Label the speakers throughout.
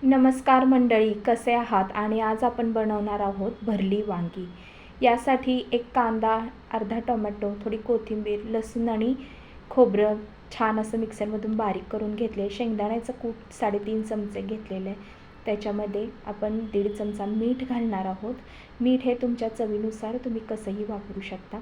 Speaker 1: नमस्कार मंडळी, कसे आहात? आणि आज आपण बनवणार आहोत भरली वांगी. यासाठी एक कांदा, अर्धा टोमॅटो, थोडी कोथिंबीर, लसूण आणि खोबरं छान असं मिक्सरमधून बारीक करून घेतले. शेंगदाण्याचं कूट 3.5 चमचे घेतलेले आहे. त्याच्यामध्ये आपण 1.5 चमचा मीठ घालणार आहोत. मीठ हे तुमच्या चवीनुसार तुम्ही कसंही वापरू शकता.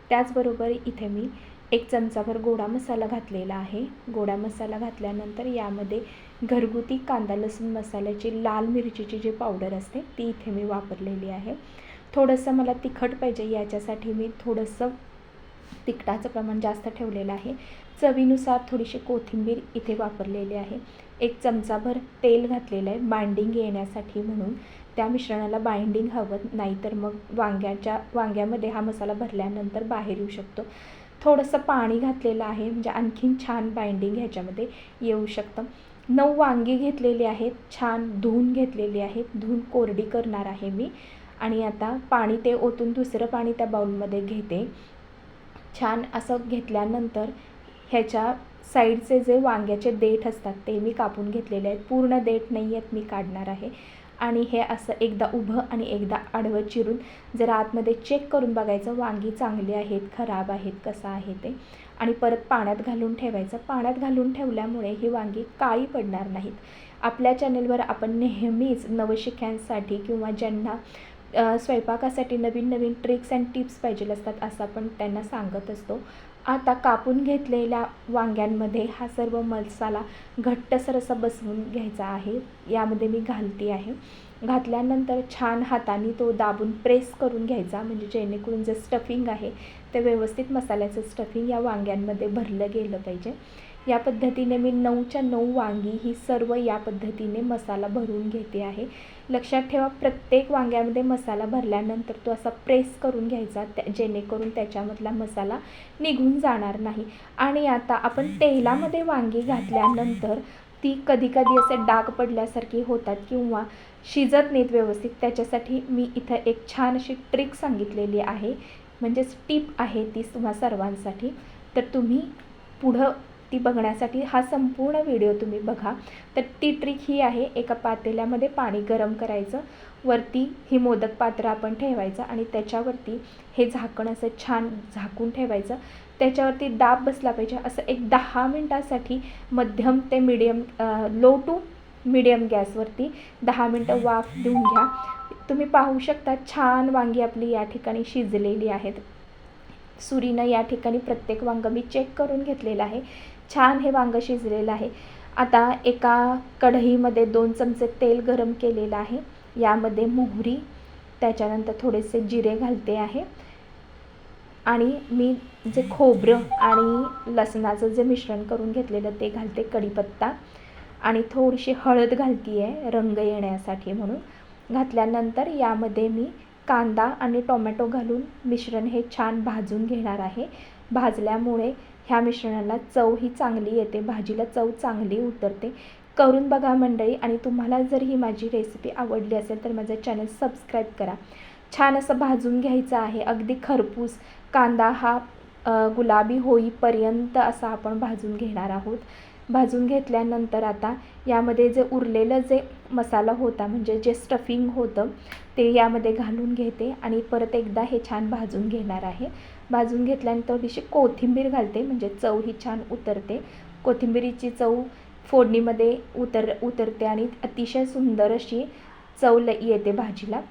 Speaker 1: त्याचबरोबर इथे मी 1 चमचाभर गोडा मसाला घातलेला आहे. गोडा मसाला घातल्यानंतर यामध्ये घरगुती कांदा लसूण मसाल्याची लाल मिरचीची जी पावडर असते ती इथे मी वापरलेली आहे. थोडंसं मला तिखट पाहिजे याच्यासाठी मी थोडंसं तिखटाचं प्रमाण जास्त ठेवलेलं आहे. चवीनुसार थोडीशी कोथिंबीर इथे वापरलेली आहे. 1 चमचाभर तेल घातलेलं आहे बाइंडिंग येण्यासाठी म्हणून. त्या मिश्रणाला बाइंडिंग हवं, नाहीतर मग वांग्यामध्ये हा मसाला भरल्यानंतर बाहेर येऊ शकतो. थोडंसं पाणी घातलेलं आहे म्हणजे आणखीन छान बाइंडिंग ह्याच्यामध्ये येऊ शकतं. 9 वांगी घेतलेली आहेत, छान धुवून घेतलेली आहेत. धुवून कोरडी करणार आहे मी. आणि आता पाणी ते ओतून दुसरं पाणी त्या बाउलमध्ये घेते. छान असं घेतल्यानंतर ह्याच्या साईडचे जे वांग्याचे देठ असतात ते मी कापून घेतलेले आहेत. पूर्ण देठ नाही आहेत, मी काढणार आहे. आणि हे असं एकदा उभं आणि एकदा आडवं चिरून जर आतमध्ये चेक करून बघायचं वांगी चांगली आहेत, खराब आहेत, कसं आहे ते. आणि परत पाण्यात घालून ठेवायचं. पाण्यात घालून ठेवल्यामुळे ही वांगी काळी पडणार नाहीत. आपल्या चॅनेलवर आपण नेहमीच नवशिक्यांसाठी किंवा ज्यांना स्वयंपाकासाठी नवीन नवीन ट्रिक्स अँड टिप्स पाहिजे असतात असं आपण त्यांना सांगत असतो. आता कापून घेतलेल्या वांग्यांमध्ये हा सर्व मसाला घट्टसर असा बसवून घ्यायचा आहे. यामध्ये मी घालते आहे. घातल्यानंतर छान हाताने तो दाबून प्रेस करून घ्यायचा, म्हणजे जेणेकरून जे स्टफिंग आहे ते व्यवस्थित मसाल्याचं स्टफिंग या वांग्यांमध्ये भरलं गेलं पाहिजे. या पद्धतीने मी 9च्या 9 वांगी ही सर्व या पद्धतीने मसाला भरून घेते आहे. लक्षात ठेवा, प्रत्येक वांग्यामध्ये मसाला भरल्यानंतर तो असा प्रेस करून घ्यायचा, जेणेकरून त्याच्यामधला मसाला निघून जाणार नाही. आणि आता आपण तेलामध्ये वांगी घातल्यानंतर ती कधी कधी असे डाग पडल्यासारखी होतात किंवा शिजत नाहीत व्यवस्थित. त्याच्यासाठी मी इथं एक छान अशी ट्रिक सांगितलेली आहे, म्हणजेच टिप आहे ती तुम्हा सर्वांसाठी. तर तुम्ही पुढं ती बघण्यासाठी हा संपूर्ण व्हिडिओ तुम्ही बघा. तर ती ट्रिक ही आहे, एका पातेल्यामध्ये पाणी गरम करायचं, वरती ही मोदक पात्र आपण ठेवायचं आणि त्याच्यावरती हे झाकण असं छान झाकून ठेवायचं. त्याच्यावरती दाब बसला पाहिजे. असं एक 10 मिनटासाठी मध्यम ते मीडियम, लो टू मीडियम गॅसवरती 10 मिनटं वाफ देऊन घ्या. तुम्ही पाहू शकता छान वांगी आपली या ठिकाणी शिजलेली आहेत. सुरीनं या ठिकाणी प्रत्येक वांगं मी चेक करून घेतलेलं आहे. छान हे वांगं शिजलेलं आहे. आता एका कढईमध्ये 2 चमचे तेल गरम केलेलं आहे. यामध्ये मोहरी, त्याच्यानंतर थोडेसे जिरे घालते आहे. आणि मी जे खोबरं आणि लसणाचं जे मिश्रण करून घेतलेलं ते घालते. कढीपत्ता आणि थोडीशी हळद घालते आहे रंग येण्यासाठी म्हणून. घातल्यानंतर यामध्ये मी कांदा आणि टोमॅटो घालून मिश्रण हे छान भाजून घेणार आहे. भाजल्यामुळे ह्या मिश्रणाला चव ही चांगली येते, भाजीला चव चांगली उतरते. करून बघा मंडळी. आणि तुम्हाला जर ही माझी रेसिपी आवडली असेल तर माझं चॅनल सबस्क्राईब करा. छान असं भाजून घ्यायचं आहे, अगदी खरपूस. कांदा हा गुलाबी होईपर्यंत असा आपण भाजून घेणार आहोत. भाजून घेतल्यानंतर आता यामध्ये जे उरलेलं जे मसाला होता, म्हणजे जे स्टफिंग होतं ते यामध्ये घालून घेते आणि परत एकदा हे छान भाजून घेणार आहे. भाजून घेतल्यानंतर थोडीशी कोथिंबीर घालते, म्हणजे चव ही छान उतरते. कोथिंबीरीची चव फोडणीमध्ये उतरते आणि अतिशय सुंदर अशी चव येते भाजीला.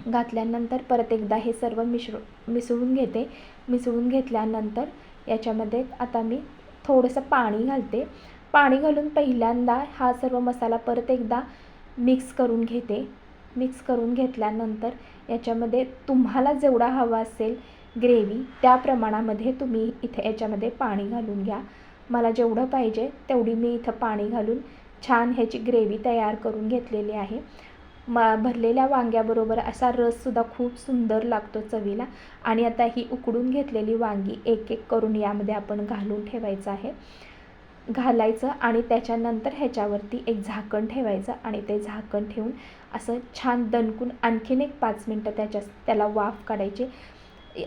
Speaker 1: घातल्यानंतर परत एकदा हे सर्व मिसळून घेते. मिसळून घेतल्यानंतर याच्यामध्ये आता मी थोडंसं पाणी घालते. पाणी घालून पहिल्यांदा हा सर्व मसाला परत एकदा मिक्स करून घेते. मिक्स करून घेतल्यानंतर याच्यामध्ये तुम्हाला जेवढा हवा असेल ग्रेव्ही त्या प्रमाणामध्ये तुम्ही इथे याच्यामध्ये पाणी घालून घ्या. मला जेवढं पाहिजे तेवढी मी इथं पाणी घालून छान ह्याची ग्रेव्ही तयार करून घेतलेली आहे. भरलेल्या वांग्याबरोबर असा रससुद्धा खूप सुंदर लागतो चवीला. आणि आता ही उकडून घेतलेली वांगी एक एक करून यामध्ये आपण घालून ठेवायचं आहे. घालायचं आणि त्याच्यानंतर ह्याच्यावरती एक झाकण ठेवायचं आणि ते झाकण ठेवून असं छान दणकून आणखीन एक 5 मिनटं त्याला वाफ काढायची.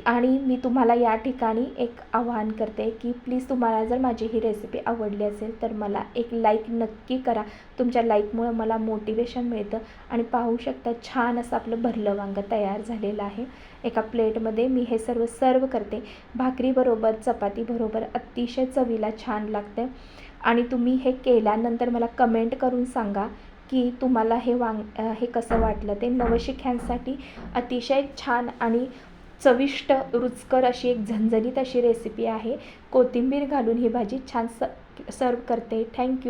Speaker 1: आणि मी तुम्हाला या ठिकाणी एक आवाहन करते की प्लीज तुम्हाला जर माझी ही रेसिपी आवडली असेल तर मला एक लाईक नक्की करा. तुमच्या लाईकमुळं मला मोटिवेशन मिळतं. आणि पाहू शकता छान असं आपलं भरलं वांगं तयार झालेलं आहे. एका प्लेटमध्ये मी हे सर्व करते. भाकरीबरोबर, चपातीबरोबर अतिशय चवीला छान लागते. आणि तुम्ही हे केल्यानंतर मला कमेंट करून सांगा की तुम्हाला हे कसं वाटलं ते. नवशिक्यांसाठी अतिशय छान आणि चविष्ट, रुचकर अशी एक झणझणीत अशी रेसिपी आहे. कोथिंबीर घालून ही भाजी छान सर्व करते. थँक्यू.